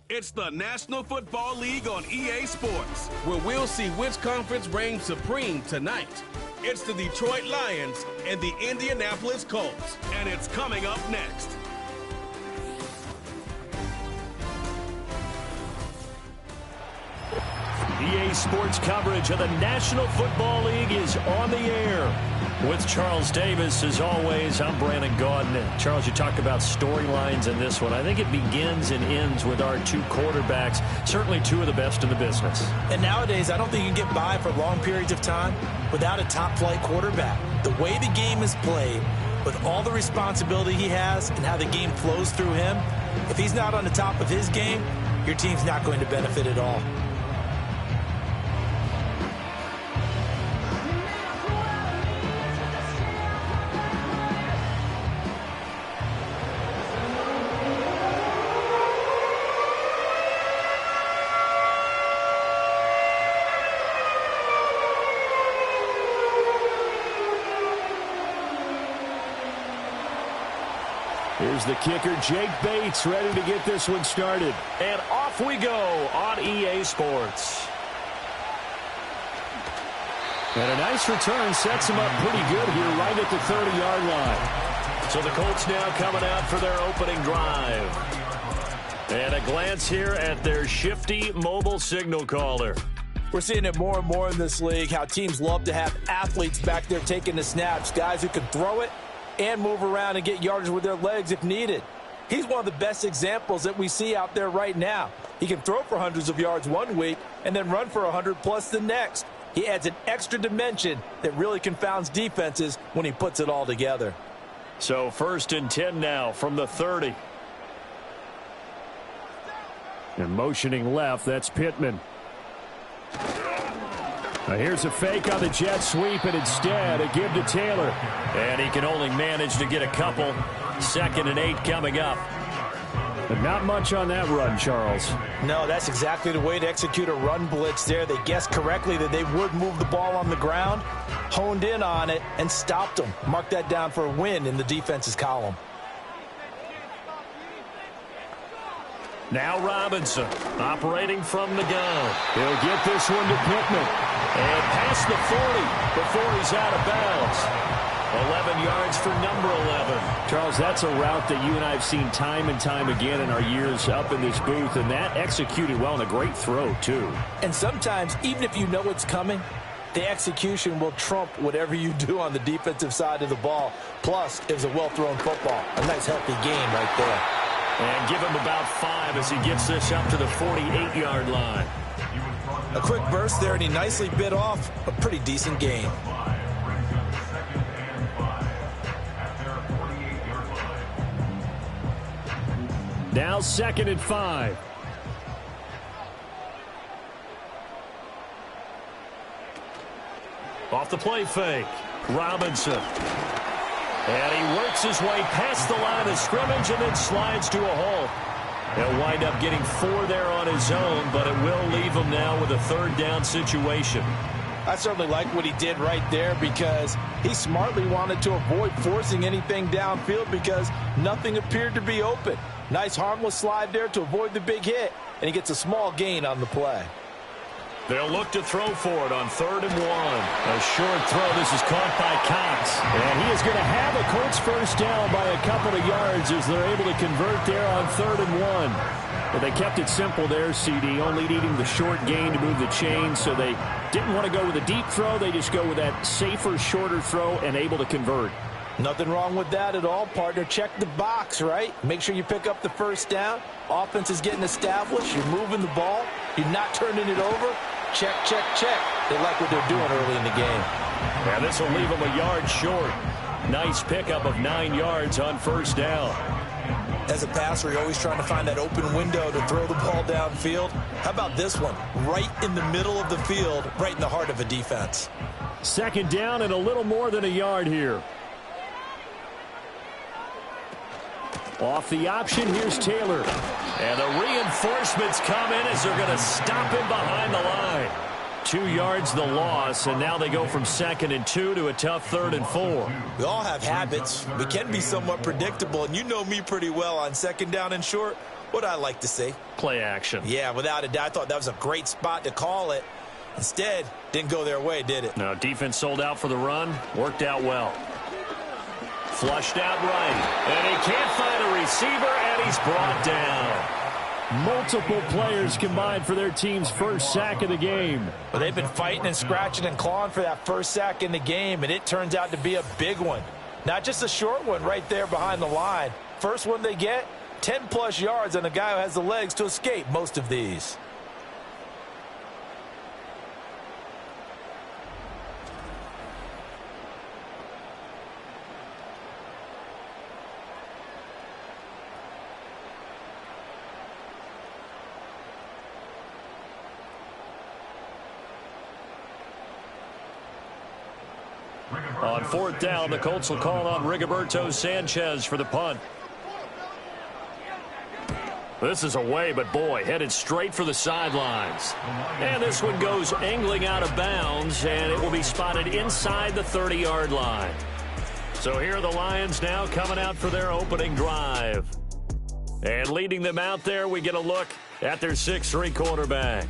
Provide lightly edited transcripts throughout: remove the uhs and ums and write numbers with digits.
It's the National Football League on EA Sports, where we'll see which conference reigns supreme tonight. It's the Detroit Lions and the Indianapolis Colts, and it's coming up next. EA Sports coverage of the National Football League is on the air. With Charles Davis, as always, I'm Brandon Gaudin. Charles, you talked about storylines in this one. I think it begins and ends with our two quarterbacks, certainly two of the best in the business. And nowadays, I don't think you can get by for long periods of time without a top-flight quarterback. The way the game is played, with all the responsibility he has and how the game flows through him, if he's not on the top of his game, your team's not going to benefit at all. Here's the kicker, Jake Bates, ready to get this one started. And off we go on EA Sports. And a nice return sets him up pretty good here right at the 30-yard line. So the Colts now coming out for their opening drive. And a glance here at their shifty mobile signal caller. We're seeing it more and more in this league, how teams love to have athletes back there taking the snaps, guys who can throw it and move around and get yardage with their legs if needed. He's one of the best examples that we see out there right now. He can throw for hundreds of yards one week and then run for 100+ the next. He adds an extra dimension that really confounds defenses when he puts it all together. So 1st and 10 now from the 30. And motioning left, that's Pittman. Now here's a fake on the jet sweep, and instead a give to Taylor. And he can only manage to get a couple. 2nd and 8 coming up. But not much on that run, Charles. No, that's exactly the way to execute a run blitz there. They guessed correctly that they would move the ball on the ground, honed in on it, and stopped them. Mark that down for a win in the defense's column. Now Robinson operating from the gun. He'll get this one to Pittman. And past the 40 before he's out of bounds. 11 yards for number 11. Charles, that's a route that you and I have seen time and time again in our years up in this booth, and that executed well and a great throw, too. And sometimes, even if you know it's coming, the execution will trump whatever you do on the defensive side of the ball. Plus, it was a well-thrown football. A nice, healthy game right there. And give him about 5 as he gets this up to the 48-yard line. A quick burst there, and he nicely bit off a pretty decent gain. Now 2nd and 5. Off the play fake. Robinson. And he works his way past the line of scrimmage and then slides to a hole. He'll wind up getting 4 there on his own, but it will leave him now with a 3rd down situation. I certainly like what he did right there because he smartly wanted to avoid forcing anything downfield because nothing appeared to be open. Nice harmless slide there to avoid the big hit, and he gets a small gain on the play. They'll look to throw for it on 3rd and 1. A short throw. This is caught by Cox. And he is going to have a Colts 1st down by a couple of yards as they're able to convert there on 3rd and 1. But they kept it simple there, CD, only needing the short gain to move the chain, so they didn't want to go with a deep throw. They just go with that safer, shorter throw and able to convert. Nothing wrong with that at all, partner. Check the box, right? Make sure you pick up the 1st down. Offense is getting established. You're moving the ball. You're not turning it over. Check, check, check. They like what they're doing early in the game. Yeah, this will leave them a yard short. Nice pickup of 9 yards on 1st down. As a passer, you're always trying to find that open window to throw the ball downfield. How about this one? Right in the middle of the field, right in the heart of a defense. 2nd down and a little more than a yard here. Off the option, here's Taylor. And the reinforcements come in as they're going to stop him behind the line. 2 yards the loss, and now they go from 2nd and 2 to a tough 3rd and 4. We all have habits. We can be somewhat predictable, and you know me pretty well on 2nd down and short. What I like to say? Play action. Yeah, without a doubt. I thought that was a great spot to call it. Instead, didn't go their way, did it? No, defense sold out for the run. Worked out well. Flushed out right. And he can't find a receiver, and he's brought down. Multiple players combined for their team's first sack of the game. Well, they've been fighting and scratching and clawing for that first sack in the game, and it turns out to be a big one. Not just a short one right there behind the line. First one they get, 10-plus yards on a guy who has the legs to escape most of these. On 4th down, the Colts will call on Rigoberto Sanchez for the punt. This is away, but boy, headed straight for the sidelines. And this one goes angling out of bounds, and it will be spotted inside the 30-yard line. So here are the Lions now coming out for their opening drive. And leading them out there, we get a look at their 6'3" quarterback.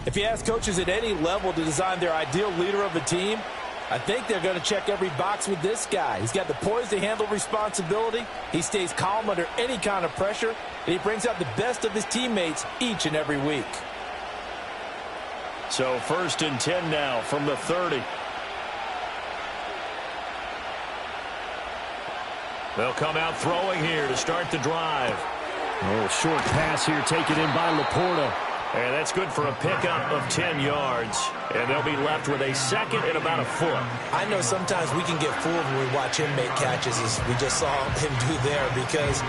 If you ask coaches at any level to design their ideal leader of a team, I think they're going to check every box with this guy. He's got the poise to handle responsibility. He stays calm under any kind of pressure, and he brings out the best of his teammates each and every week. So 1st and 10 now from the 30. They'll come out throwing here to start the drive. A little short pass here taken in by Laporta. And that's good for a pickup of 10 yards. And they'll be left with a 2nd and about a foot. I know sometimes we can get fooled when we watch him make catches, as we just saw him do there, because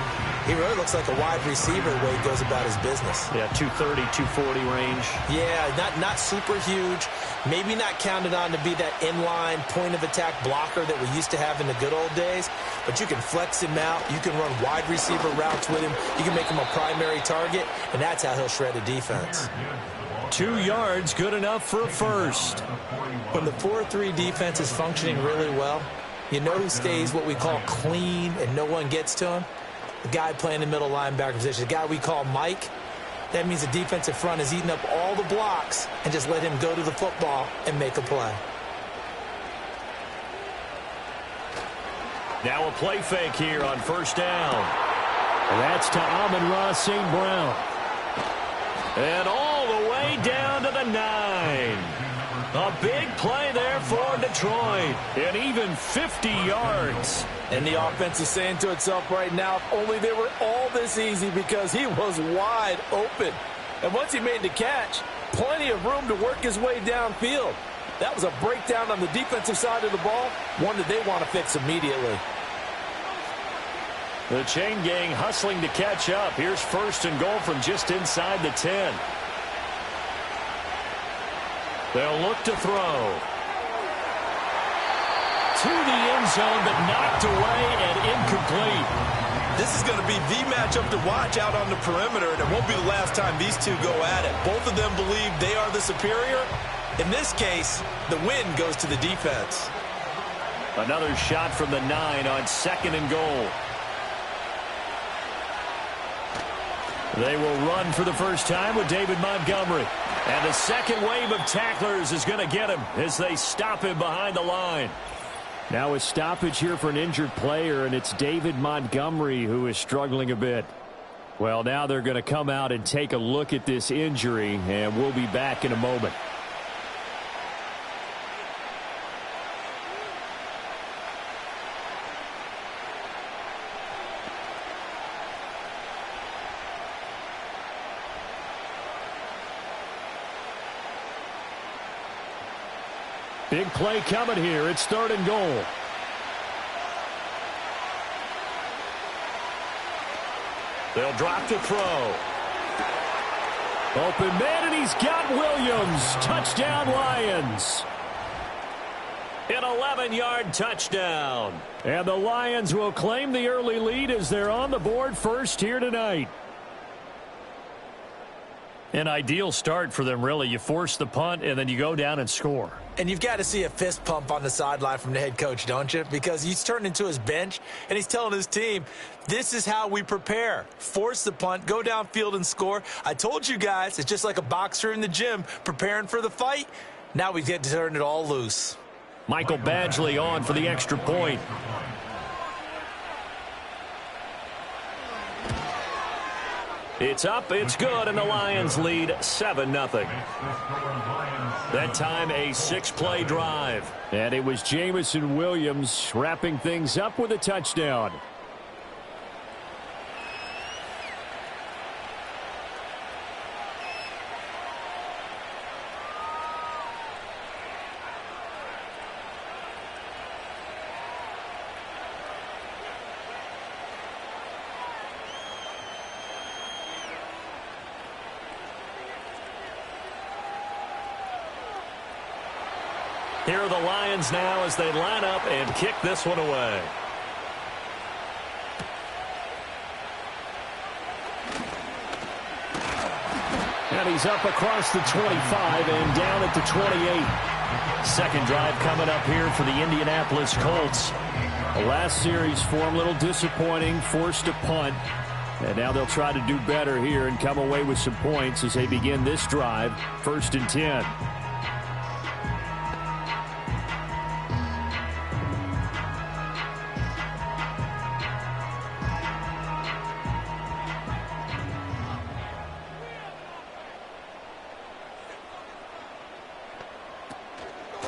he really looks like a wide receiver the way he goes about his business. Yeah, 230, 240 range. Yeah, not super huge. Maybe not counted on to be that inline point-of-attack blocker that we used to have in the good old days. But you can flex him out. You can run wide receiver routes with him. You can make him a primary target, and that's how he'll shred a defense. 2 yards, good enough for a first. When the 4-3 defense is functioning really well, you know who stays what we call clean and no one gets to him? The guy playing the middle linebacker position, the guy we call Mike. That means the defensive front is eating up all the blocks and just let him go to the football and make a play. Now a play fake here on 1st down. And that's to Amon-Ra St. Brown. And all the way down to the 9. A big play there for Detroit. And even 50 yards. And the offense is saying to itself right now, if only they were all this easy, because he was wide open. And once he made the catch, plenty of room to work his way downfield. That was a breakdown on the defensive side of the ball, one that they want to fix immediately. The chain gang hustling to catch up. Here's 1st and goal from just inside the 10. They'll look to throw. To the end zone, but knocked away and incomplete. This is going to be the matchup to watch out on the perimeter, and it won't be the last time these two go at it. Both of them believe they are the superior. In this case, the win goes to the defense. Another shot from the 9 on 2nd and goal. They will run for the first time with David Montgomery. And the second wave of tacklers is going to get him as they stop him behind the line. Now a stoppage here for an injured player, and it's David Montgomery who is struggling a bit. Well, now they're going to come out and take a look at this injury, and we'll be back in a moment. Big play coming here. It's 3rd and goal. They'll drop to throw. Open man, and he's got Williams. Touchdown, Lions. An 11-yard touchdown. And the Lions will claim the early lead as they're on the board first here tonight. An ideal start for them, really. You force the punt, and then you go down and score. And you've got to see a fist pump on the sideline from the head coach, don't you? Because he's turned into his bench, and he's telling his team, this is how we prepare. Force the punt, go downfield and score. I told you guys, it's just like a boxer in the gym preparing for the fight. Now we get to turn it all loose. Michael Badgley on for the extra point. It's up, it's good, and the Lions lead 7-0. That time a 6-play drive. And it was Jamison Williams wrapping things up with a touchdown. Here are the Lions now as they line up and kick this one away. And he's up across the 25 and down at the 28. Second drive coming up here for the Indianapolis Colts. The last series for them, a little disappointing, forced a punt. And now they'll try to do better here and come away with some points as they begin this drive, 1st and 10.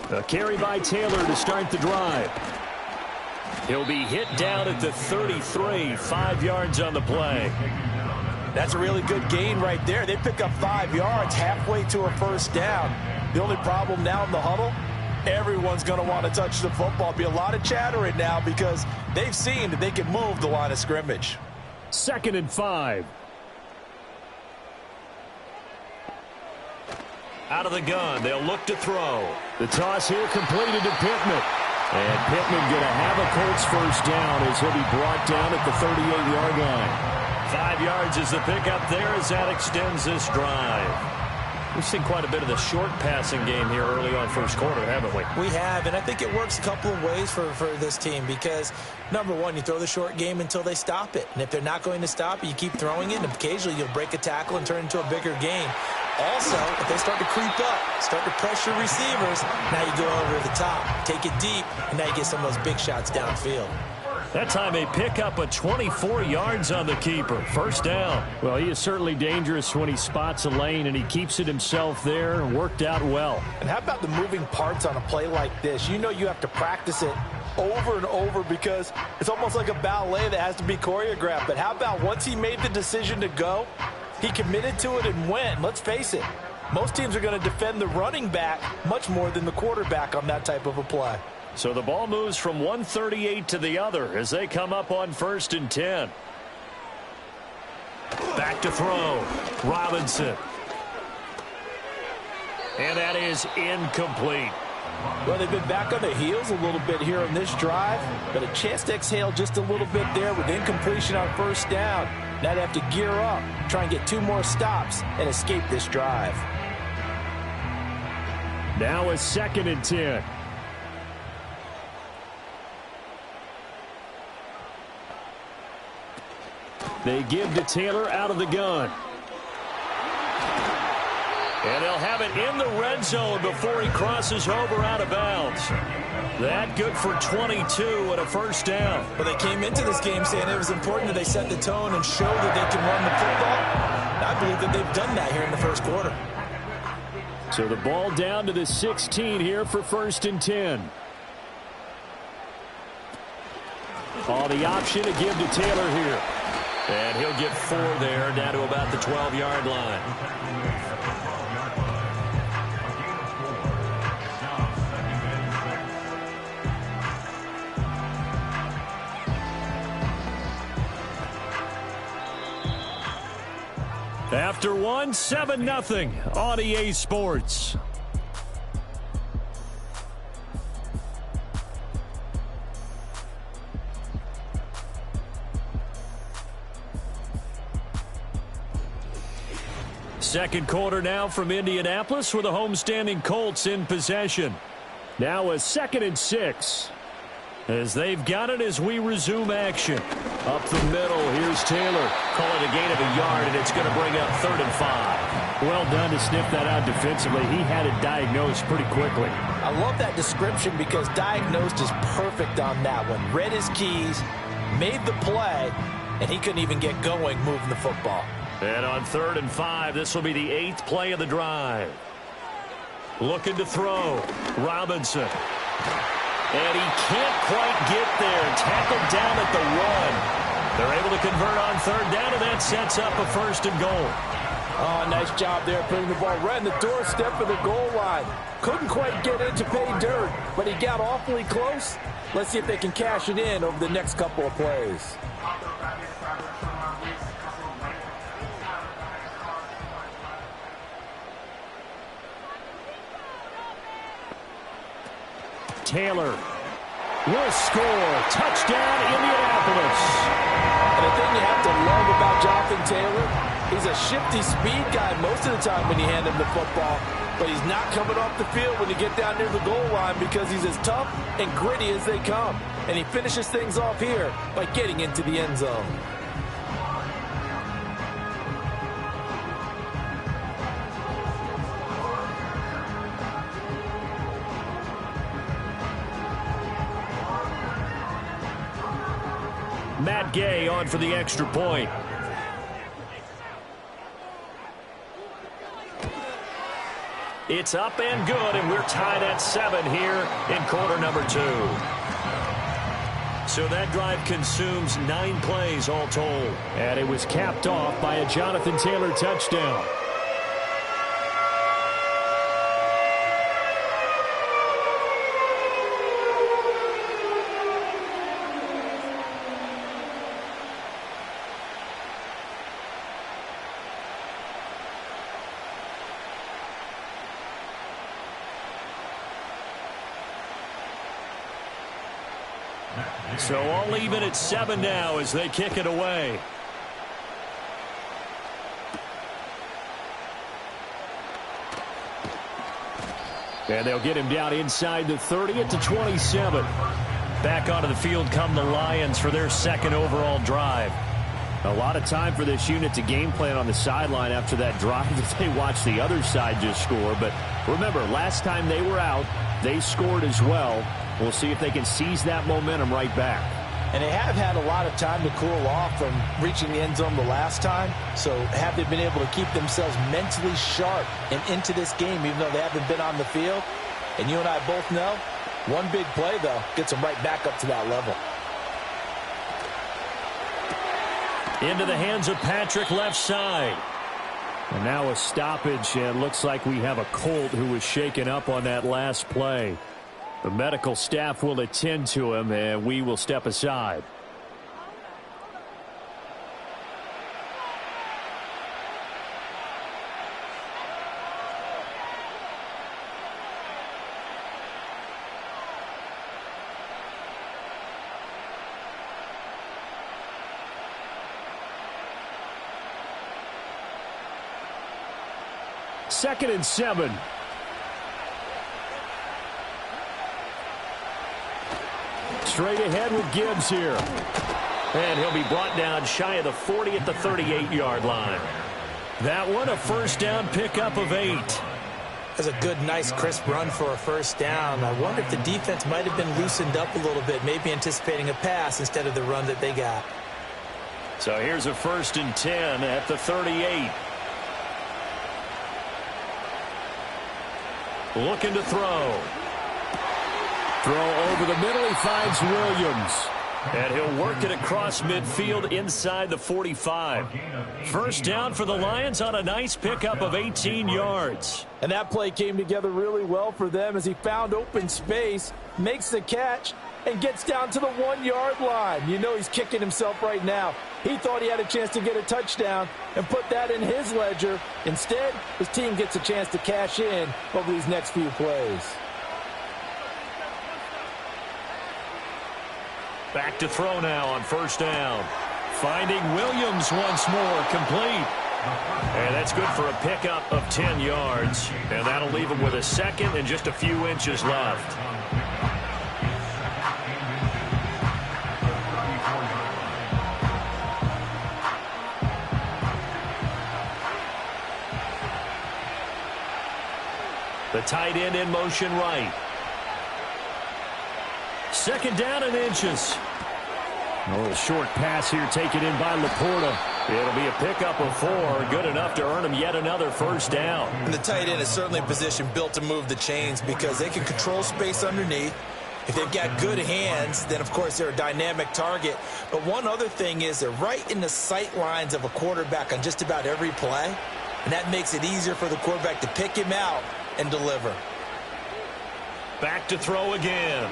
A carry by Taylor to start the drive. He'll be hit down at the 33, 5 yards on the play. That's a really good gain right there. They pick up 5 yards halfway to a first down. The only problem now in the huddle, everyone's going to want to touch the football. Be a lot of chatter right now because they've seen that they can move the line of scrimmage. 2nd and 5. Out of the gun, they'll look to throw. The toss here completed to Pittman. And Pittman going to have a Colts first down as he'll be brought down at the 38-yard line. 5 yards is the pickup there as that extends this drive. We've seen quite a bit of the short passing game here early on first quarter, haven't we? We have, and I think it works a couple of ways for this team because, number one, you throw the short game until they stop it. And if they're not going to stop it, you keep throwing it, and occasionally you'll break a tackle and turn it into a bigger game. Also, if they start to creep up, start to pressure receivers, now you go over the top, take it deep, and now you get some of those big shots downfield. That time a pickup of 24 yards on the keeper. First down. Well, he is certainly dangerous when he spots a lane, and he keeps it himself there. Worked out well. And how about the moving parts on a play like this? You know you have to practice it over and over because it's almost like a ballet that has to be choreographed. But how about once he made the decision to go, he committed to it and went. Let's face it, most teams are going to defend the running back much more than the quarterback on that type of a play. So the ball moves from 138 to the other as they come up on 1st and 10. Back to throw. Robinson. And that is incomplete. Well, they've been back on the heels a little bit here in this drive, but a chance to exhale just a little bit there with incompletion on first down. Now they have to gear up, try and get 2 more stops, and escape this drive. Now a 2nd and 10. They give to Taylor out of the gun. And they'll have it in the red zone before he crosses over out of bounds. That good for 22 and a first down. Well, they came into this game saying it was important that they set the tone and show that they can run the football. I believe that they've done that here in the first quarter. So the ball down to the 16 here for 1st and 10. Oh, the option to give to Taylor here. And he'll get 4 there, down to about the 12-yard line. After 1, 7-0 on EA Sports. Second quarter now from Indianapolis with the homestanding Colts in possession. Now a 2nd and 6. As they've got it as we resume action. Up the middle, here's Taylor. Call it a gain of a yard, and it's going to bring up 3rd and 5. Well done to sniff that out defensively. He had it diagnosed pretty quickly. I love that description because diagnosed is perfect on that one. Read his keys, made the play, and he couldn't even get going moving the football. And on 3rd and 5, this will be the 8th play of the drive. Looking to throw. Robinson. And he can't quite get there. Tackled down at the 1. They're able to convert on 3rd down, and that sets up a 1st and goal. Oh, nice job there putting the ball right on the doorstep of the goal line. Couldn't quite get in to pay dirt, but he got awfully close. Let's see if they can cash it in over the next couple of plays. Taylor will score. Touchdown, Indianapolis. And the thing you have to love about Jonathan Taylor, he's a shifty speed guy most of the time when you hand him the football, but he's not coming off the field when you get down near the goal line because he's as tough and gritty as they come. And he finishes things off here by getting into the end zone. Matt Gay on for the extra point. It's up and good, and we're tied at 7 here in quarter number 2. So that drive consumes 9 plays all told. And it was capped off by a Jonathan Taylor touchdown. So all even at 7 now as they kick it away. And they'll get him down inside the 30 at the 27. Back onto the field come the Lions for their 2nd overall drive. A lot of time for this unit to game plan on the sideline after that drive that they watched the other side just score. But remember, last time they were out, they scored as well. We'll see if they can seize that momentum right back. And they have had a lot of time to cool off from reaching the end zone the last time. So have they been able to keep themselves mentally sharp and into this game even though they haven't been on the field? And you and I both know, one big play, though, gets them right back up to that level. Into the hands of Patrick left side. And now a stoppage, and looks like we have a Colt who was shaken up on that last play. The medical staff will attend to him, and we will step aside. Second and 7. Straight ahead with Gibbs here. And he'll be brought down shy of the 40 at the 38-yard line. That one, a 1st down pickup of 8. That's a good, nice, crisp run for a 1st down. I wonder if the defense might have been loosened up a little bit, maybe anticipating a pass instead of the run that they got. So here's a 1st and 10 at the 38. Looking to throw. Throw over the middle. He finds Williams. And he'll work it across midfield inside the 45. 1st down for the Lions on a nice pickup of 18 yards. And that play came together really well for them as he found open space, makes the catch, and gets down to the 1-yard line. You know he's kicking himself right now. He thought he had a chance to get a touchdown and put that in his ledger. Instead, his team gets a chance to cash in over these next few plays. Back to throw now on 1st down. Finding Williams once more, complete. And that's good for a pickup of 10 yards. And that'll leave him with a second and just a few inches left. The tight end in motion right. Second down and inches. A little short pass here taken in by Laporta. It'll be a pickup of 4, good enough to earn him yet another first down. And the tight end is certainly a position built to move the chains because they can control space underneath. If they've got good hands, then, of course, they're a dynamic target. But one other thing is they're right in the sight lines of a quarterback on just about every play, and that makes it easier for the quarterback to pick him out and deliver. Back to throw again.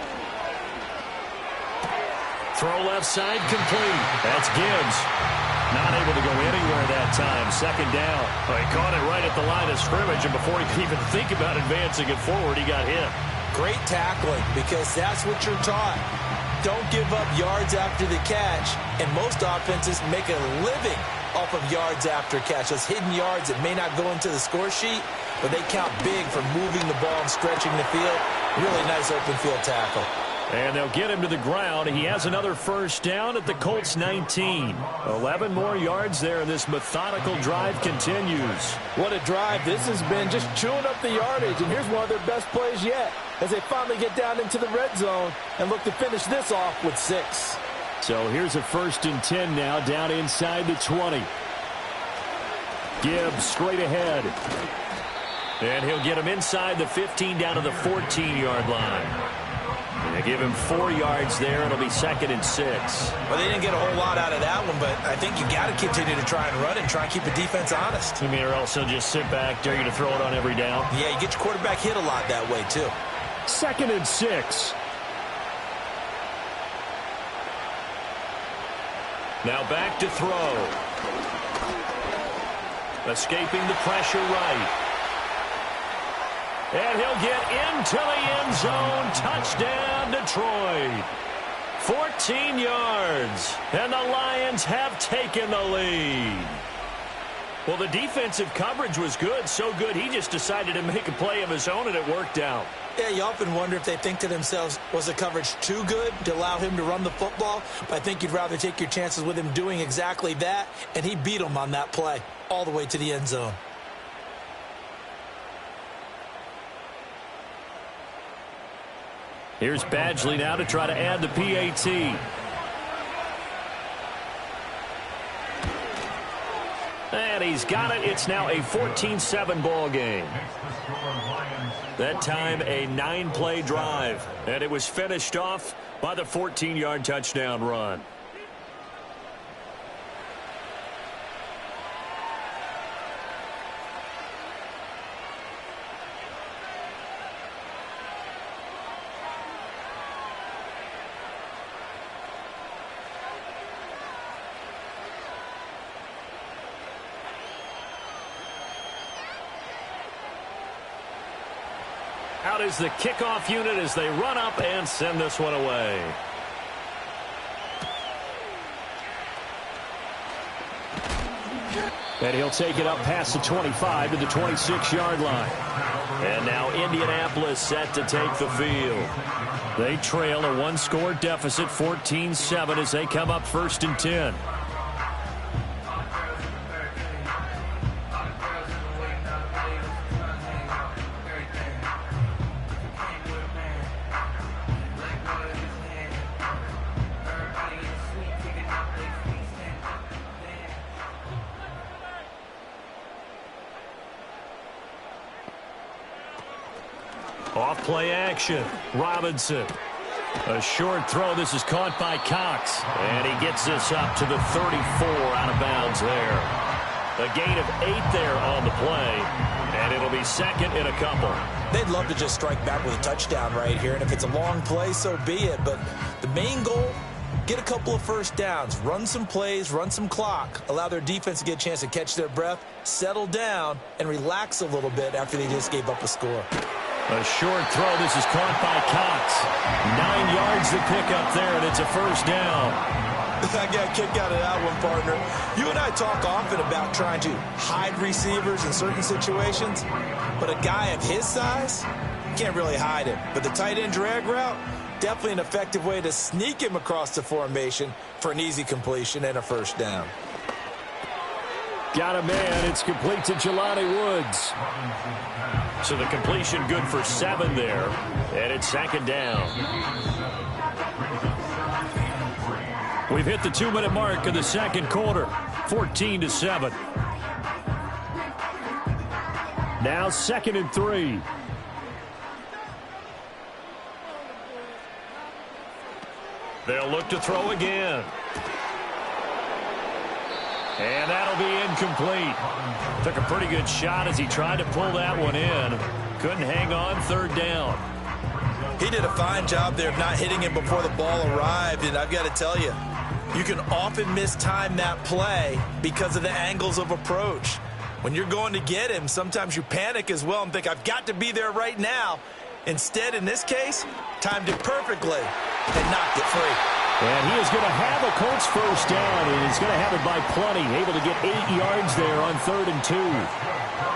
Throw left side complete. That's Gibbs. Not able to go anywhere that time. Second down. Well, he caught it right at the line of scrimmage, and before he could even think about advancing it forward, he got hit. Great tackling because that's what you're taught. Don't give up yards after the catch, and most offenses make a living off of yards after catch. Those hidden yards that may not go into the score sheet, but they count big for moving the ball and stretching the field. Really nice open field tackle. And they'll get him to the ground. He has another first down at the Colts 19. 11 more yards there, and this methodical drive continues. What a drive. This has been just chewing up the yardage, and here's one of their best plays yet as they finally get down into the red zone and look to finish this off with 6. So here's a 1st and 10 now, down inside the 20. Gibbs straight ahead. And he'll get him inside the 15 down to the 14-yard line. They give him 4 yards there. It'll be 2nd and 6. Well, they didn't get a whole lot out of that one, but I think you got to continue to try and run and try and keep the defense honest. You mean, or else he'll just sit back, dare you to throw it on every down? Yeah, you get your quarterback hit a lot that way, too. 2nd and 6. Now back to throw. Escaping the pressure right. And he'll get into the end zone. Touchdown, Detroit. 14 yards. And the Lions have taken the lead. Well, the defensive coverage was good. So good, he just decided to make a play of his own, and it worked out. Yeah, you often wonder if they think to themselves, was the coverage too good to allow him to run the football? But I think you'd rather take your chances with him doing exactly that, and he beat him on that play all the way to the end zone. Here's Badgley now to try to add the PAT. And he's got it. It's now a 14-7 ball game. That time a 9-play drive. And it was finished off by the 14-yard touchdown run. Out is the kickoff unit as they run up and send this one away. And he'll take it up past the 25 to the 26-yard line. And now Indianapolis set to take the field. They trail a one-score deficit, 14-7, as they come up 1st and 10. Off-play action. Robinson. A short throw. This is caught by Cox. And he gets this up to the 34 out of bounds there. A gain of 8 there on the play. And it'll be 2nd and a couple. They'd love to just strike back with a touchdown right here. And if it's a long play, so be it. But the main goal, get a couple of first downs. Run some plays, run some clock. Allow their defense to get a chance to catch their breath, settle down, and relax a little bit after they just gave up a score. A short throw. This is caught by Cox. 9 yards to pick up there, and it's a first down. I got a kick out of that one, partner. You and I talk often about trying to hide receivers in certain situations, but a guy of his size can't really hide him. But the tight end drag route, definitely an effective way to sneak him across the formation for an easy completion and a first down. Got a man. It's complete to Jelani Woods. So the completion good for 7 there, and it's second down. We've hit the 2-minute mark of the second quarter, 14-7. Now 2nd and 3. They'll look to throw again. And that'll be incomplete. Took a pretty good shot as he tried to pull that one in. Couldn't hang on, 3rd down. He did a fine job there of not hitting him before the ball arrived, and I've got to tell you, you can often mistime that play because of the angles of approach. When you're going to get him, sometimes you panic as well and think, I've got to be there right now. Instead, in this case, timed it perfectly and knocked it free. And he is going to have a Colts first down, and he's going to have it by plenty, able to get 8 yards there on 3rd and 2.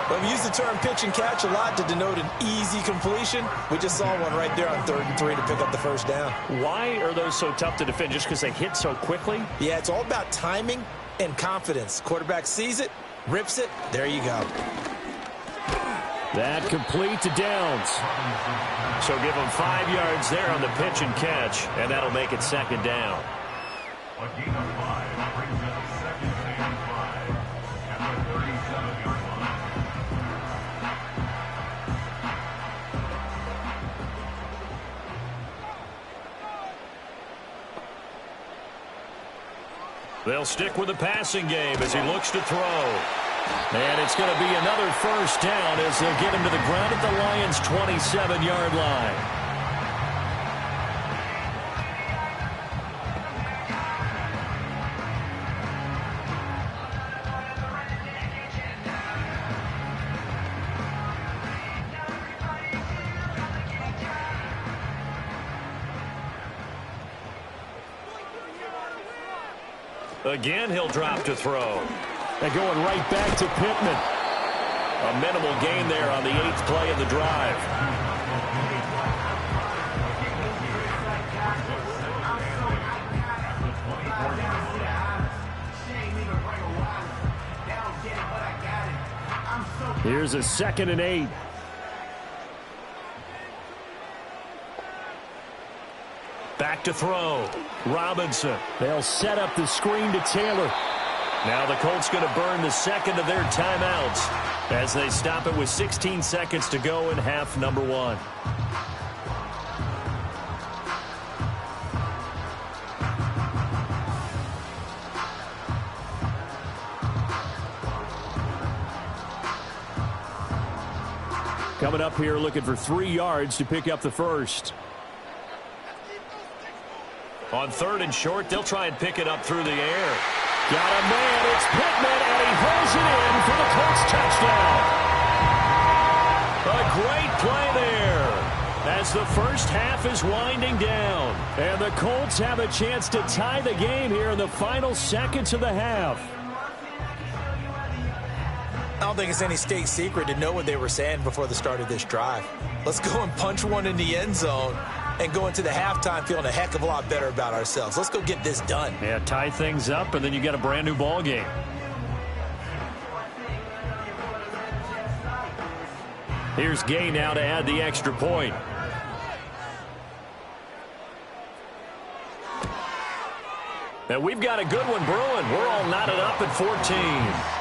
Well, we use the term pitch and catch a lot to denote an easy completion. We just saw one right there on 3rd and 3 to pick up the first down. Why are those so tough to defend? Just because they hit so quickly? Yeah, it's all about timing and confidence. Quarterback sees it, rips it, there you go. That complete to Downs. So give him 5 yards there on the pitch and catch, and that'll make it second down. They'll stick with the passing game as he looks to throw. And it's going to be another first down as they'll get him to the ground at the Lions' 27-yard line. Again, he'll drop to throw. And going right back to Pittman. A minimal gain there on the 8th play of the drive. Here's a 2nd and 8. Back to throw. Robinson. They'll set up the screen to Taylor. Now the Colts going to burn the second of their timeouts as they stop it with 16 seconds to go in half number 1. Coming up here looking for 3 yards to pick up the first. On 3rd and short, they'll try and pick it up through the air. Got a man, it's Pittman, and he hauls it in for the Colts touchdown. A great play there as the first half is winding down. And the Colts have a chance to tie the game here in the final seconds of the half. I don't think it's any state secret to know what they were saying before the start of this drive. Let's go and punch one in the end zone and go into the halftime feeling a heck of a lot better about ourselves. Let's go get this done. Yeah, tie things up, and then you got a brand new ball game. Here's Gay now to add the extra point. And we've got a good one brewing. We're all knotted up at 14.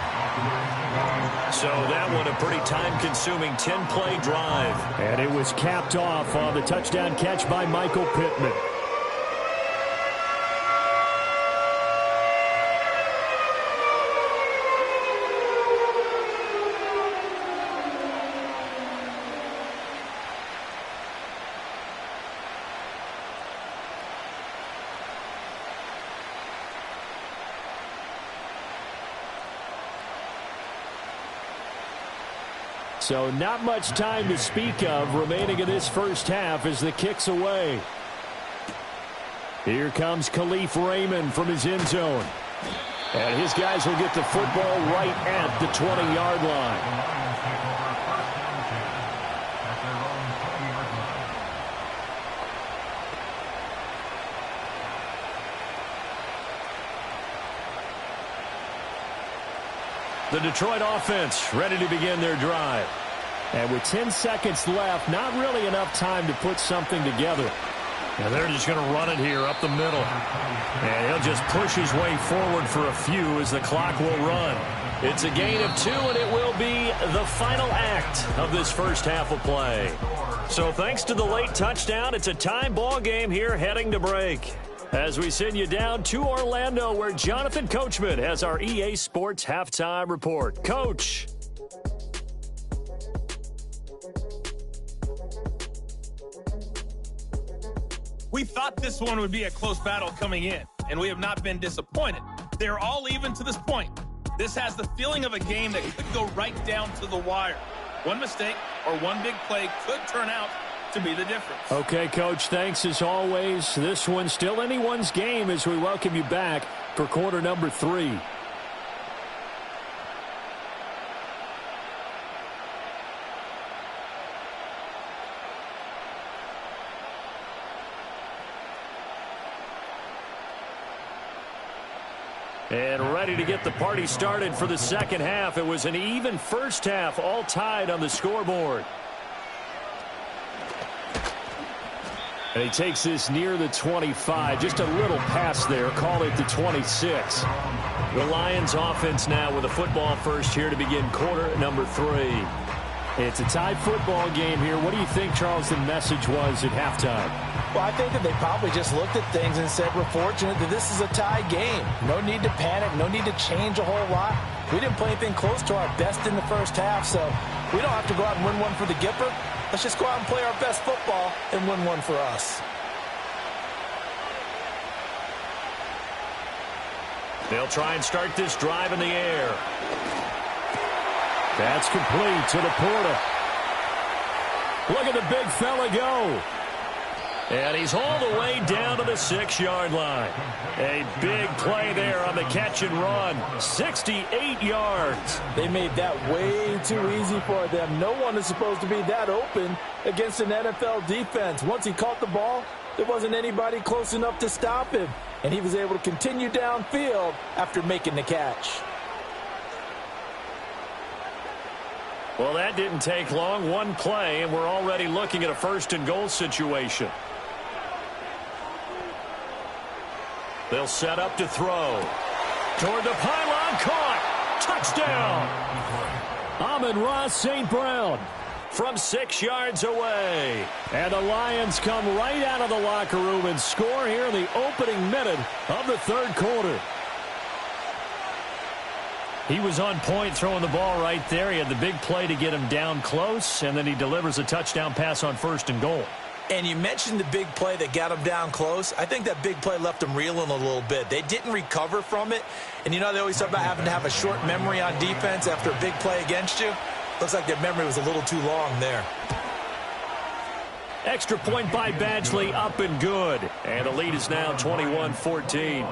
So that one a pretty time-consuming 10-play drive. And it was capped off on the touchdown catch by Michael Pittman. So not much time to speak of remaining in this first half as the kick's away. Here comes Khalif Raymond from his end zone. And his guys will get the football right at the 20-yard line. The Detroit offense ready to begin their drive. And with 10 seconds left, not really enough time to put something together. And they're just going to run it here up the middle. And he'll just push his way forward for a few as the clock will run. It's a gain of 2, and it will be the final act of this first half of play. So thanks to the late touchdown, it's a tie ball game here heading to break. As we send you down to Orlando, where Jonathan Coachman has our EA Sports Halftime Report. Coach. We thought this one would be a close battle coming in, and we have not been disappointed. They're all even to this point. This has the feeling of a game that could go right down to the wire. One mistake or one big play could turn out to be the difference. Okay, Coach, thanks as always. This one's still anyone's game as we welcome you back for quarter number 3. And ready to get the party started for the second half. It was an even first half, all tied on the scoreboard. And he takes this near the 25. Just a little pass there. Call it the 26. The Lions offense now with a football first here to begin quarter number 3. It's a tied football game here. What do you think, Charles, the message was at halftime? Well, I think that they probably just looked at things and said, we're fortunate that this is a tie game. No need to panic. No need to change a whole lot. We didn't play anything close to our best in the first half, so we don't have to go out and win one for the Gipper. Let's just go out and play our best football and win one for us. They'll try and start this drive in the air. That's complete to the Porta. Look at the big fella go. And he's all the way down to the 6-yard line. A big play there on the catch and run. 68 yards. They made that way too easy for them. No one is supposed to be that open against an NFL defense. Once he caught the ball, there wasn't anybody close enough to stop him. And he was able to continue downfield after making the catch. Well, that didn't take long. One play, and we're already looking at a first and goal situation. They'll set up to throw. Toward the pylon, caught. Touchdown. Amon-Ra St. Brown from 6 yards away. And the Lions come right out of the locker room and score here in the opening minute of the third quarter. He was on point throwing the ball right there. He had the big play to get him down close, and then he delivers a touchdown pass on first and goal. And you mentioned the big play that got him down close. I think that big play left him reeling a little bit. They didn't recover from it. And you know they always talk about having to have a short memory on defense after a big play against you. Looks like their memory was a little too long there. Extra point by Badgley, up and good. And the lead is now 21-14.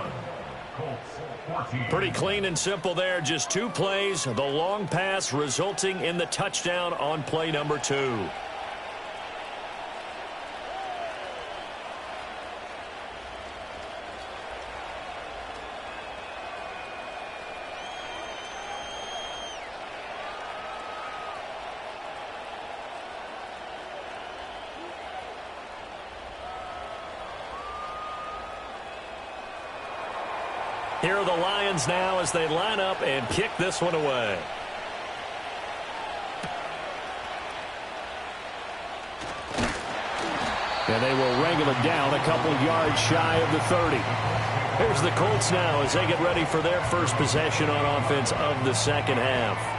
Pretty clean and simple there. Just 2 plays. The long pass resulting in the touchdown on play number 2. Here are the Lions now as they line up and kick this one away. And they will wrangle it down a couple yards shy of the 30. Here's the Colts now as they get ready for their first possession on offense of the second half.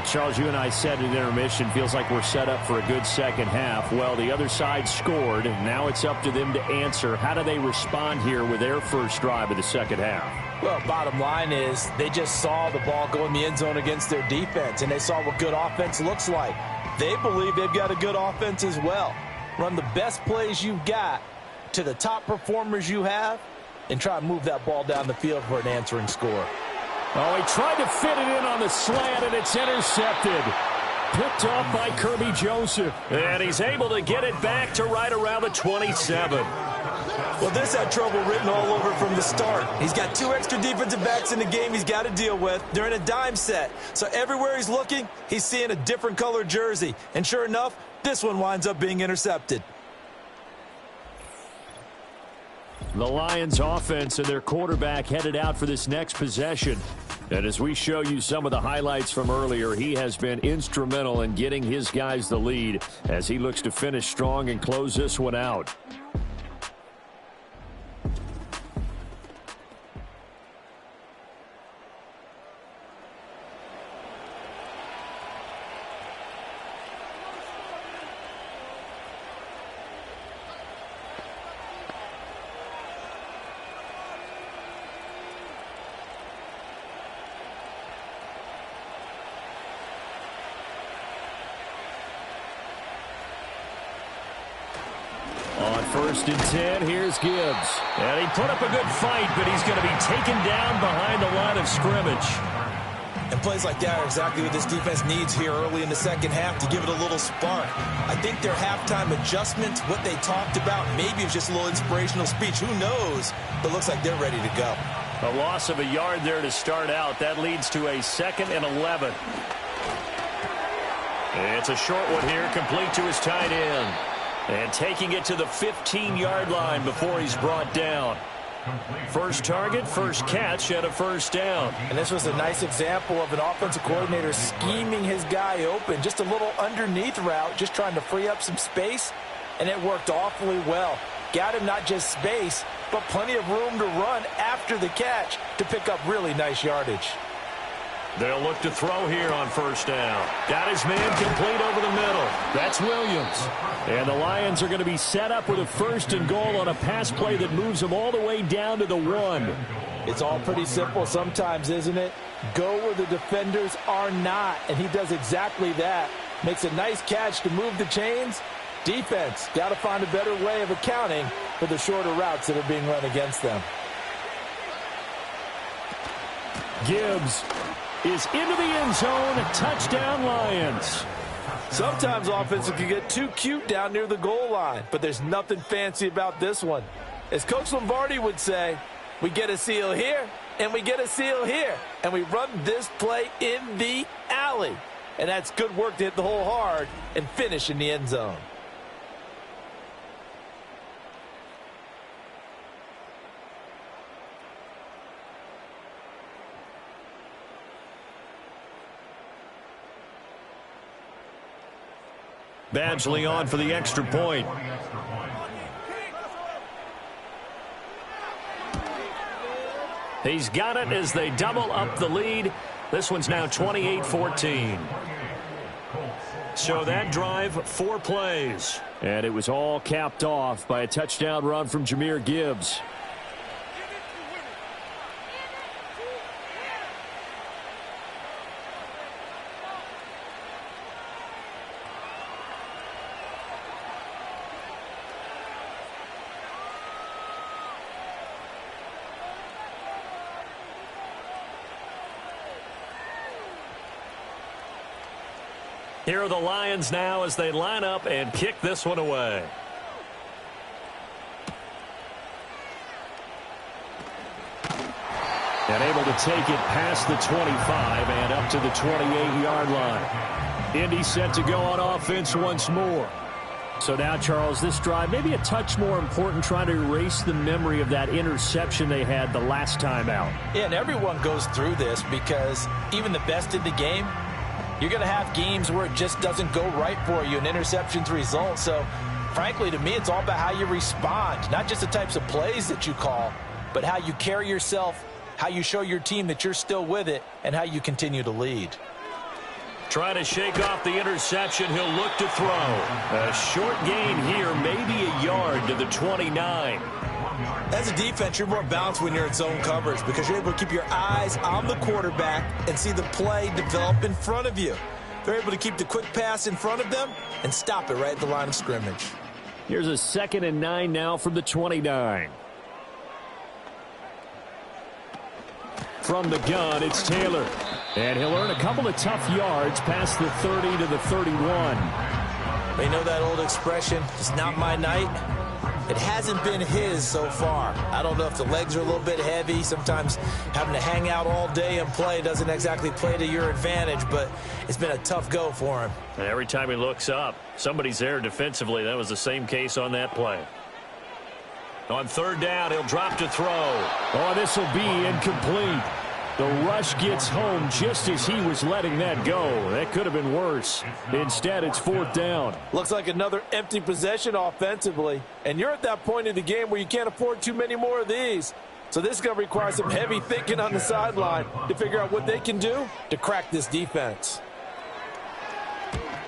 Charles, you and I said at intermission, feels like we're set up for a good second half. Well, the other side scored. Now it's up to them to answer. How do they respond here with their first drive of the second half? Well, bottom line is they just saw the ball go in the end zone against their defense, and they saw what good offense looks like. They believe they've got a good offense as well. Run the best plays you've got to the top performers you have and try to move that ball down the field for an answering score. Oh, he tried to fit it in on the slant, and it's intercepted. Picked off by Kirby Joseph. And he's able to get it back to right around the 27. Well, this had trouble written all over from the start. He's got 2 extra defensive backs in the game he's got to deal with. They're in a dime set. So everywhere he's looking, he's seeing a different color jersey. And sure enough, this one winds up being intercepted. The Lions offense and their quarterback headed out for this next possession. And as we show you some of the highlights from earlier, he has been instrumental in getting his guys the lead as he looks to finish strong and close this one out. On 1st and 10, here's Gibbs. And he put up a good fight, but he's going to be taken down behind the line of scrimmage. And plays like that are exactly what this defense needs here early in the second half to give it a little spark. I think their halftime adjustments, what they talked about, maybe it was just a little inspirational speech. Who knows? But it looks like they're ready to go. A loss of a yard there to start out. That leads to a 2nd and 11. It's a short one here, complete to his tight end. And taking it to the 15-yard line before he's brought down. First target, first catch, and a first down. And this was a nice example of an offensive coordinator scheming his guy open. Just a little underneath route, just trying to free up some space, and it worked awfully well. Got him not just space, but plenty of room to run after the catch to pick up really nice yardage. They'll look to throw here on first down. Got his man complete over the middle. That's Williams. And the Lions are going to be set up with a 1st and goal on a pass play that moves them all the way down to the 1. It's all pretty simple sometimes, isn't it? Go where the defenders are not, and he does exactly that. Makes a nice catch to move the chains. Defense, got to find a better way of accounting for the shorter routes that are being run against them. Gibbs is into the end zone. Touchdown, Lions. Sometimes offenses can get too cute down near the goal line, but there's nothing fancy about this one. As Coach Lombardi would say, we get a seal here, and we get a seal here, and we run this play in the alley. And that's good work to hit the hole hard and finish in the end zone. Badgley on for the extra point. He's got it as they double up the lead. This one's now 28-14. So that drive, 4 plays. And it was all capped off by a touchdown run from Jahmyr Gibbs. Here are the Lions now as they line up and kick this one away. And able to take it past the 25 and up to the 28-yard line. Indy set to go on offense once more. So now, Charles, this drive maybe a touch more important, trying to erase the memory of that interception they had the last time out. Yeah, and everyone goes through this because even the best in the game, you're going to have games where it just doesn't go right for you, and interceptions result. So, frankly, to me, it's all about how you respond, not just the types of plays that you call, but how you carry yourself, how you show your team that you're still with it, and how you continue to lead. Trying to shake off the interception. He'll look to throw. A short gain here, maybe a yard to the 29. As a defense, you're more balanced when you're in zone coverage because you're able to keep your eyes on the quarterback and see the play develop in front of you. They're able to keep the quick pass in front of them and stop it right at the line of scrimmage. Here's a 2nd and 9 now from the 29. From the gun, it's Taylor. And he'll earn a couple of tough yards past the 30 to the 31. They know that old expression, it's not my night. It hasn't been his so far. I don't know if the legs are a little bit heavy. Sometimes having to hang out all day and play doesn't exactly play to your advantage, but it's been a tough go for him. And every time he looks up, somebody's there defensively. That was the same case on that play. On 3rd down, he'll drop to throw. Oh, this will be incomplete. The rush gets home just as he was letting that go. That could have been worse. Instead, it's 4th down. Looks like another empty possession offensively. And you're at that point in the game where you can't afford too many more of these. So this is going to require some heavy thinking on the sideline to figure out what they can do to crack this defense.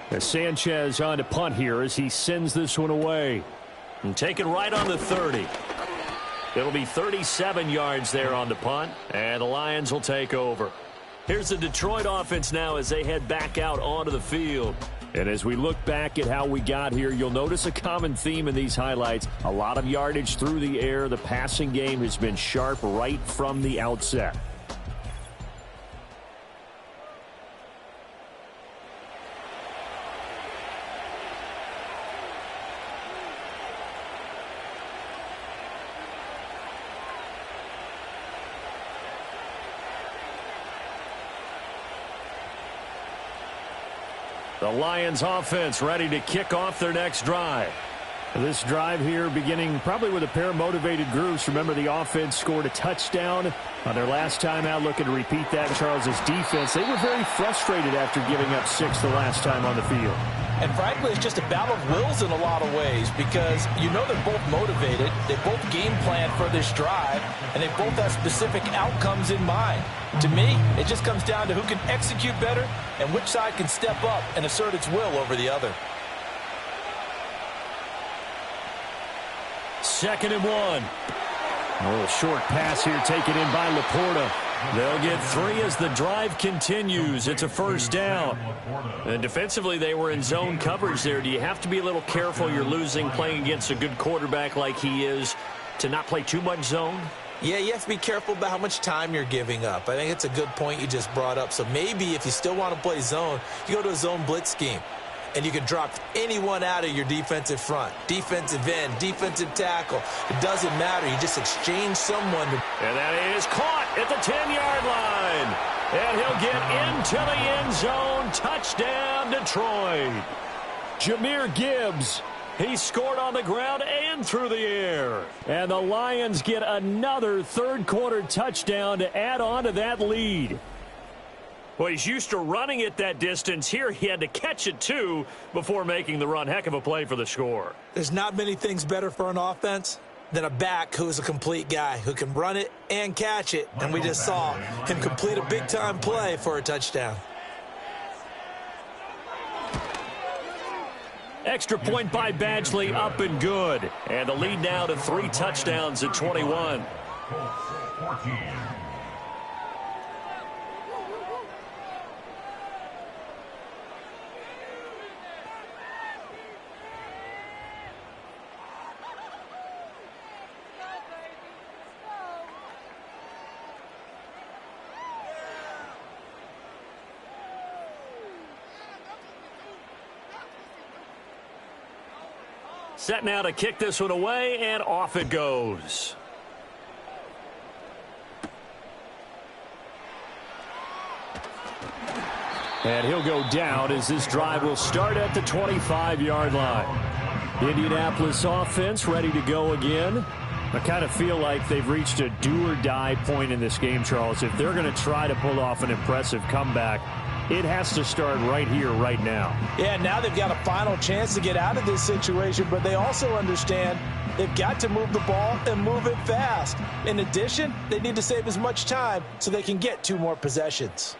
As Sanchez on to punt here as he sends this one away. And taken right on the 30. It'll be 37 yards there on the punt, and the Lions will take over. Here's the Detroit offense now as they head back out onto the field. And as we look back at how we got here, you'll notice a common theme in these highlights. A lot of yardage through the air. The passing game has been sharp right from the outset. The Lions offense ready to kick off their next drive. This drive here beginning probably with a pair of motivated groups. Remember, the offense scored a touchdown on their last time out. Looking to repeat that. Charles's defense, they were very frustrated after giving up 6 the last time on the field. And frankly, it's just a battle of wills in a lot of ways because you know they're both motivated. They both game plan for this drive, and they both have specific outcomes in mind. To me, it just comes down to who can execute better and which side can step up and assert its will over the other. 2nd and 1. A little short pass here taken in by Laporta. They'll get 3 as the drive continues. It's a 1st down. And defensively, they were in zone coverage there. Do you have to be a little careful? You're losing playing against a good quarterback like he is to not play too much zone? Yeah, you have to be careful about how much time you're giving up. I think it's a good point you just brought up. So maybe if you still want to play zone, you go to a zone blitz scheme. And you can drop anyone out of your defensive front. Defensive end, defensive tackle. It doesn't matter. You just exchange someone. And that is caught at the 10-yard line. And he'll get into the end zone. Touchdown, Detroit. Jahmyr Gibbs. He scored on the ground and through the air. And the Lions get another third-quarter touchdown to add on to that lead. Well, he's used to running it that distance. Here he had to catch it, too, before making the run. Heck of a play for the score. There's not many things better for an offense than a back who is a complete guy who can run it and catch it. And we just saw him complete a big-time play for a touchdown. Extra point by Badgley, up and good. And the lead now to 3 touchdowns at 21. Set now to kick this one away, and off it goes. And he'll go down as this drive will start at the 25-yard line. Indianapolis offense ready to go again. I kind of feel like they've reached a do-or-die point in this game, Charles. If they're going to try to pull off an impressive comeback, it has to start right here, right now. Yeah, now they've got a final chance to get out of this situation, but they also understand they've got to move the ball and move it fast. In addition, they need to save as much time so they can get 2 more possessions.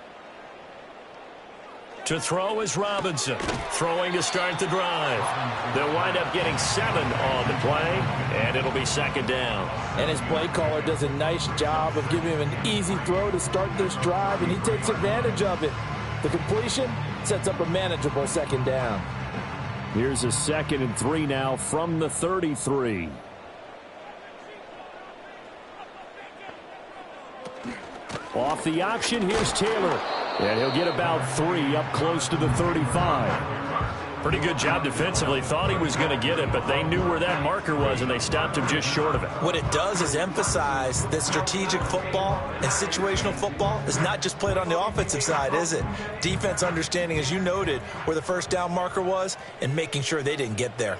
To throw is Robinson, throwing to start the drive. They'll wind up getting 7 on the play, and it'll be 2nd down. And his play caller does a nice job of giving him an easy throw to start this drive, and he takes advantage of it. The completion sets up a manageable 2nd down. Here's a 2nd and 3 now from the 33. Off the option, here's Taylor. And he'll get about 3 up close to the 35. Pretty good job defensively. Thought he was going to get it, but they knew where that marker was, and they stopped him just short of it. What it does is emphasize that strategic football and situational football is not just played on the offensive side, is it? Defense understanding, as you noted, where the first down marker was and making sure they didn't get there.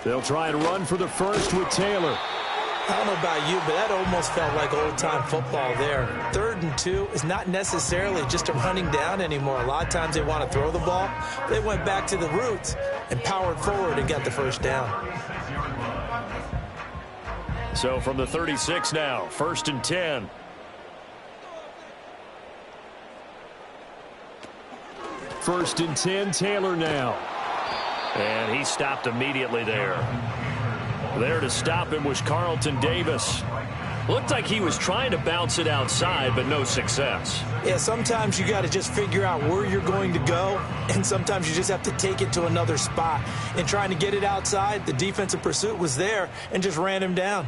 They'll try and run for the first with Taylor. I don't know about you, but that almost felt like old-time football there. 3rd and 2 is not necessarily just a running down anymore. A lot of times they want to throw the ball. They went back to the roots and powered forward and got the first down. So from the 36 now, 1st and 10. First and 10, Taylor now. And he stopped immediately there. There to stop him was Carlton Davis. Looked like he was trying to bounce it outside, but no success. Yeah, sometimes you got to just figure out where you're going to go, and sometimes you just have to take it to another spot. And trying to get it outside, the defensive pursuit was there and just ran him down.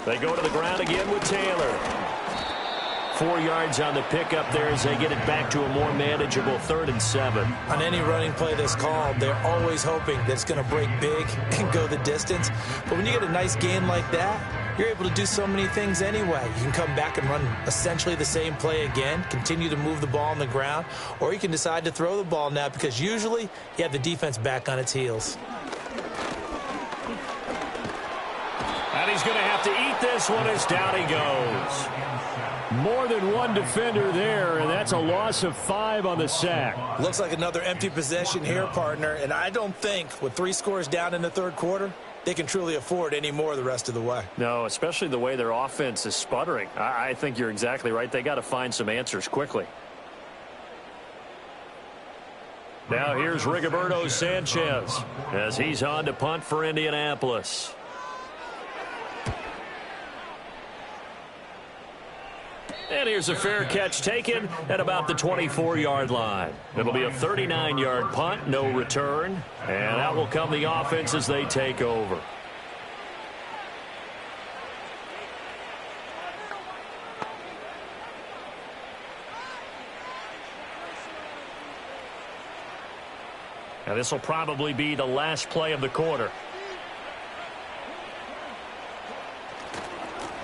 They go to the ground again with Taylor. 4 yards on the pickup there as they get it back to a more manageable 3rd and 7. On any running play that's called, they're always hoping that it's going to break big and go the distance. But when you get a nice gain like that, you're able to do so many things anyway. You can come back and run essentially the same play again, continue to move the ball on the ground, or you can decide to throw the ball now because usually you have the defense back on its heels. And he's going to have to eat this one as down he goes. More than one defender there, and that's a loss of 5 on the sack. Looks like another empty possession here, partner, and I don't think with 3 scores down in the 3rd quarter, they can truly afford any more the rest of the way. No, especially the way their offense is sputtering. I think you're exactly right. They got to find some answers quickly. Now here's Rigoberto Sanchez as he's on to punt for Indianapolis. And here's a fair catch taken at about the 24-yard line. It'll be a 39-yard punt, no return. And out will come the offense as they take over. And this will probably be the last play of the quarter.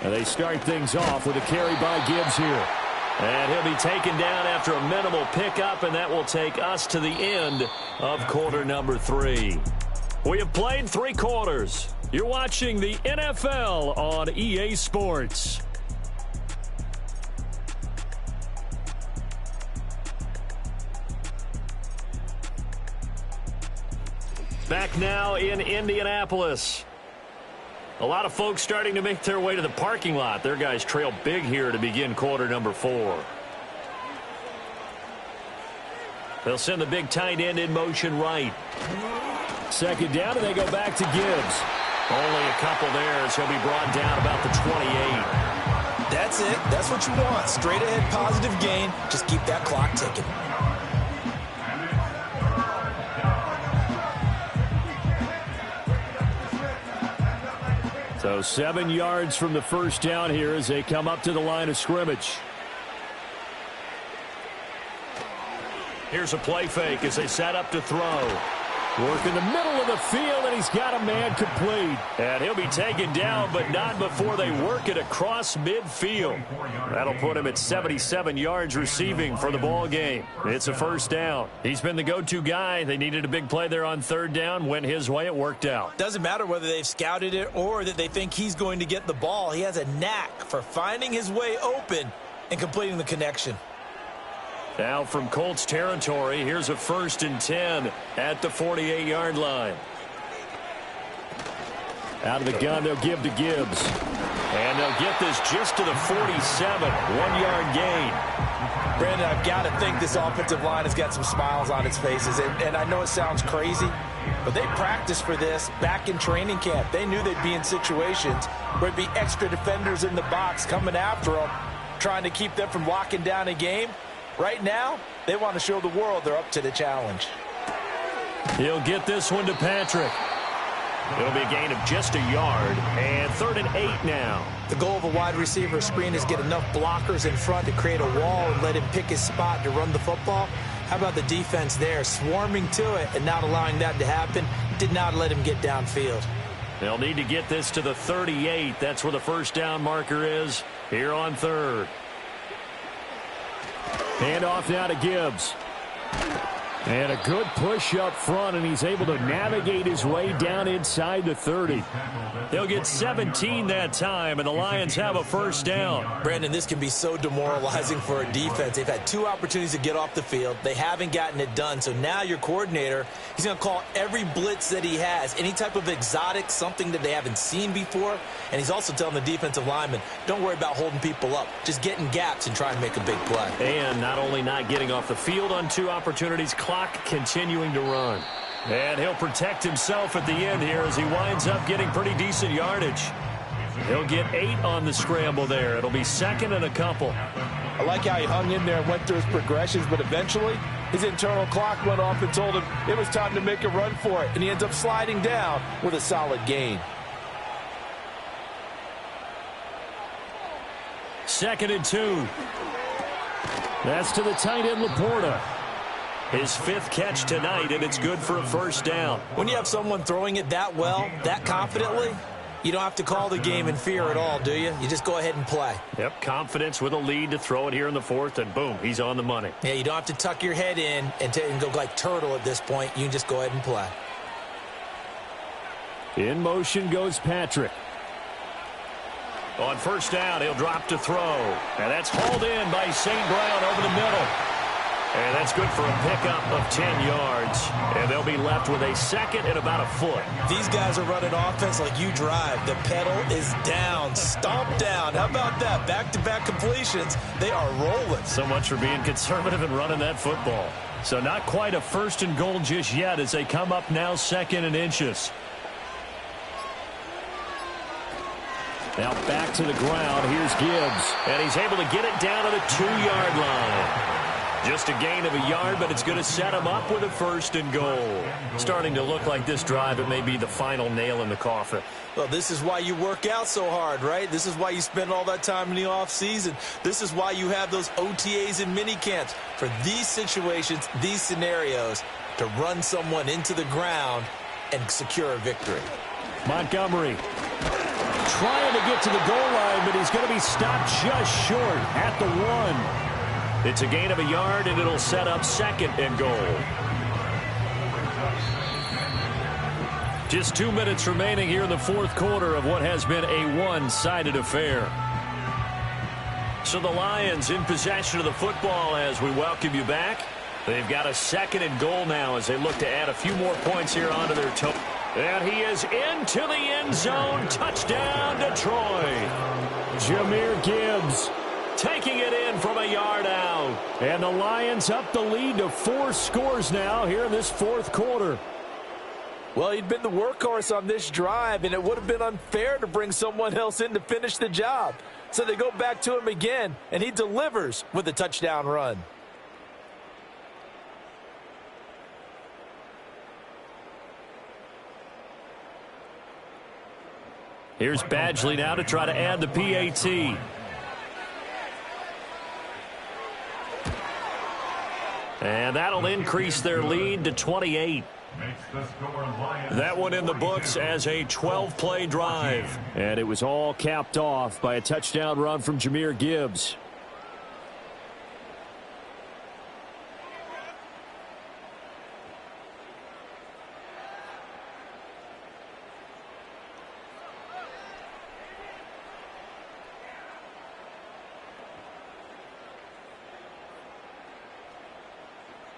And they start things off with a carry by Gibbs here. And he'll be taken down after a minimal pickup, and that will take us to the end of quarter number 3. We have played 3 quarters. You're watching the NFL on EA Sports. Back now in Indianapolis. A lot of folks starting to make their way to the parking lot. Their guys trail big here to begin quarter number 4. They'll send the big tight end in motion right. 2nd down, and they go back to Gibbs. Only a couple there as he'll be brought down about the 28. That's it. That's what you want. Straight ahead positive gain. Just keep that clock ticking. So 7 yards from the first down here as they come up to the line of scrimmage. Here's a play fake as they set up to throw. Work in the middle of the field, and he's got a man complete. And he'll be taken down, but not before they work it across midfield. That'll put him at 77 yards receiving for the ball game. It's a first down. He's been the go-to guy. They needed a big play there on 3rd down. Went his way. It worked out. Doesn't matter whether they've scouted it or that they think he's going to get the ball. He has a knack for finding his way open and completing the connection. Now from Colts territory, here's a 1st and 10 at the 48-yard line. Out of the gun, they'll give to Gibbs. And they'll get this just to the 47, 1-yard gain. Brandon, I've got to think this offensive line has got some smiles on its faces. And I know it sounds crazy, but they practiced for this back in training camp. They knew they'd be in situations where there'd be extra defenders in the box coming after them, trying to keep them from locking down a game. Right now, they want to show the world they're up to the challenge. He'll get this one to Patrick. It'll be a gain of just a yard, and 3rd and 8 now. The goal of a wide receiver screen is get enough blockers in front to create a wall and let him pick his spot to run the football. How about the defense there, swarming to it and not allowing that to happen? Did not let him get downfield. They'll need to get this to the 38. That's where the first down marker is here on 3rd. Hand off now to Gibbs. And a good push up front, and he's able to navigate his way down inside the 30. They'll get 17 that time, and the Lions have a first down. Brandon, this can be so demoralizing for a defense. They've had 2 opportunities to get off the field. They haven't gotten it done. So now your coordinator, he's going to call every blitz that he has, any type of exotic, something that they haven't seen before. And he's also telling the defensive lineman, don't worry about holding people up. Just get in gaps and try and make a big play. And not only not getting off the field on 2 opportunities, clock continuing to run. And he'll protect himself at the end here as he winds up getting pretty decent yardage. He'll get 8 on the scramble there. It'll be 2nd and a couple. I like how he hung in there and went through his progressions, but eventually his internal clock went off and told him it was time to make a run for it, and he ends up sliding down with a solid gain. 2nd and 2. That's to the tight end, Laporta. His 5th catch tonight, and it's good for a first down. When you have someone throwing it that well, that confidently, you don't have to call the game in fear at all, do you? You just go ahead and play. Yep, confidence with a lead to throw it here in the 4th, and boom, he's on the money. Yeah, you don't have to tuck your head in and go like turtle at this point. You can just go ahead and play. In motion goes Patrick. On first down, he'll drop to throw. And that's hauled in by St. Brown over the middle. And that's good for a pickup of 10 yards. And they'll be left with a 2nd and about a foot. These guys are running offense like you drive. The pedal is down, stomp down. How about that? Back-to-back completions. They are rolling. So much for being conservative and running that football. So not quite a 1st and goal just yet as they come up now 2nd and inches. Now back to the ground. Here's Gibbs. And he's able to get it down to the 2-yard line. Just a gain of a yard, but it's going to set him up with a 1st and goal. Starting to look like this drive, it may be the final nail in the coffin. Well, this is why you work out so hard, right? This is why you spend all that time in the offseason. This is why you have those OTAs and mini camps. For these situations, these scenarios, to run someone into the ground and secure a victory. Montgomery trying to get to the goal line, but he's going to be stopped just short at the 1. It's a gain of a yard, and it'll set up 2nd and goal. Just 2 minutes remaining here in the 4th quarter of what has been a one-sided affair. So the Lions in possession of the football as we welcome you back. They've got a 2nd and goal now as they look to add a few more points here onto their total. And he is into the end zone. Touchdown, Detroit. Jahmyr Gibbs taking it in from a yard out. And the Lions up the lead to 4 scores now here in this 4th quarter. Well, he'd been the workhorse on this drive, and it would have been unfair to bring someone else in to finish the job. So they go back to him again, and he delivers with a touchdown run. Here's Badgley now to try to add the PAT. And that'll increase their lead to 28. That one in the books as a 12-play drive. And it was all capped off by a touchdown run from Jahmyr Gibbs.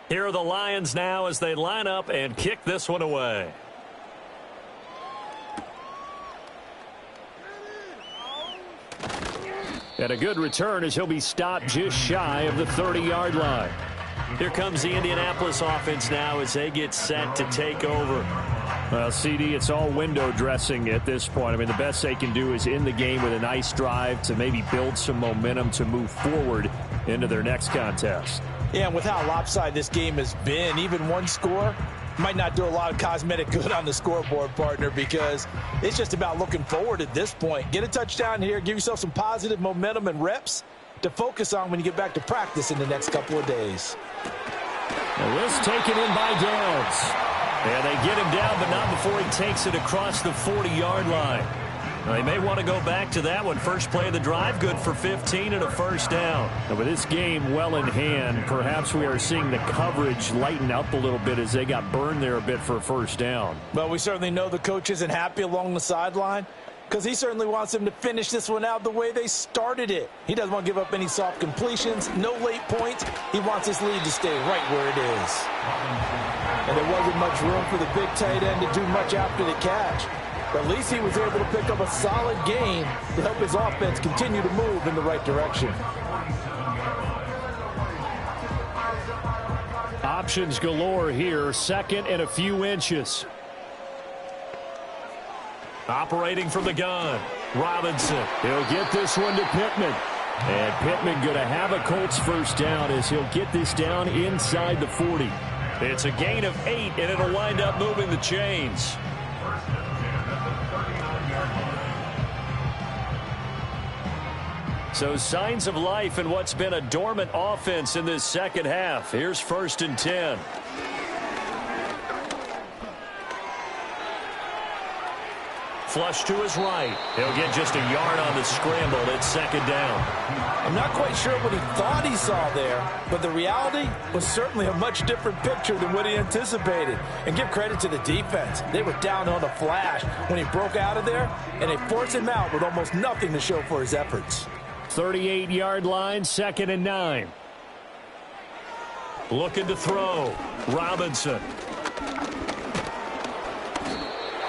Here are the Lions now as they line up and kick this one away. And a good return as he'll be stopped just shy of the 30-yard line. Here comes the Indianapolis offense now as they get set to take over. Well, CD, it's all window dressing at this point. I mean, the best they can do is end the game with a nice drive to maybe build some momentum to move forward into their next contest. Yeah, and with how lopsided this game has been, even one score might not do a lot of cosmetic good on the scoreboard, partner, because it's just about looking forward at this point. Get a touchdown here, give yourself some positive momentum and reps to focus on when you get back to practice in the next couple of days. Now this taken in by Downs. And they get him down, but not before he takes it across the 40-yard line. Now, they may want to go back to that one. First play of the drive, good for 15 and a first down. And with this game well in hand, perhaps we are seeing the coverage lighten up a little bit as they got burned there a bit for a first down. Well, we certainly know the coach isn't happy along the sideline because he certainly wants them to finish this one out the way they started it. He doesn't want to give up any soft completions, no late points. He wants his lead to stay right where it is. And there wasn't much room for the big tight end to do much after the catch. But at least he was able to pick up a solid gain to help his offense continue to move in the right direction. Options galore here, second and a few inches. Operating from the gun, Robinson. He'll get this one to Pittman. And Pittman going to have a Colts first down as he'll get this down inside the 40. It's a gain of 8, and it'll wind up moving the chains. So signs of life in what's been a dormant offense in this second half. Here's 1st and 10. Flush to his right. He'll get just a yard on the scramble. It's 2nd down. I'm not quite sure what he thought he saw there, but the reality was certainly a much different picture than what he anticipated. And give credit to the defense. They were down on the flash when he broke out of there, and they forced him out with almost nothing to show for his efforts. 38-yard line, 2nd and 9. Looking to throw. Robinson.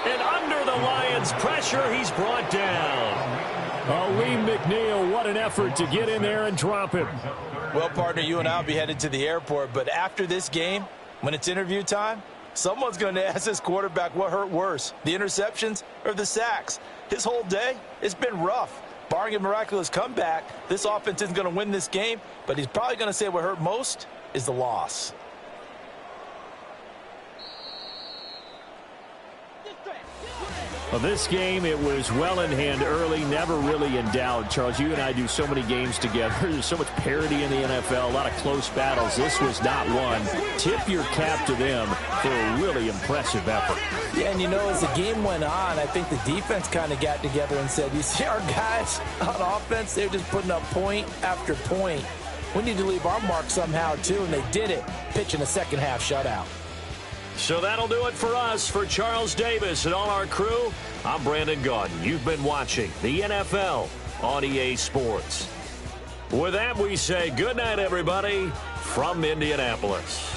And under the Lions' pressure, he's brought down. Aleem McNeil, what an effort to get in there and drop him. Well, partner, you and I will be headed to the airport, but after this game, when it's interview time, someone's going to ask this quarterback what hurt worse, the interceptions or the sacks. His whole day, it's been rough. Barring a miraculous comeback, this offense isn't going to win this game, but he's probably going to say what hurt most is the loss. Well, this game, it was well in hand early, never really in doubt. Charles, you and I do so many games together. There's so much parity in the NFL, a lot of close battles. This was not one. Tip your cap to them for a really impressive effort. Yeah, and you know, as the game went on, I think the defense kind of got together and said, you see our guys on offense, they're just putting up point after point. We need to leave our mark somehow, too, and they did it, pitching a second-half shutout. So that'll do it for us. For Charles Davis and all our crew, I'm Brandon Gaudin. You've been watching the NFL on EA Sports. With that, we say good night, everybody, from Indianapolis.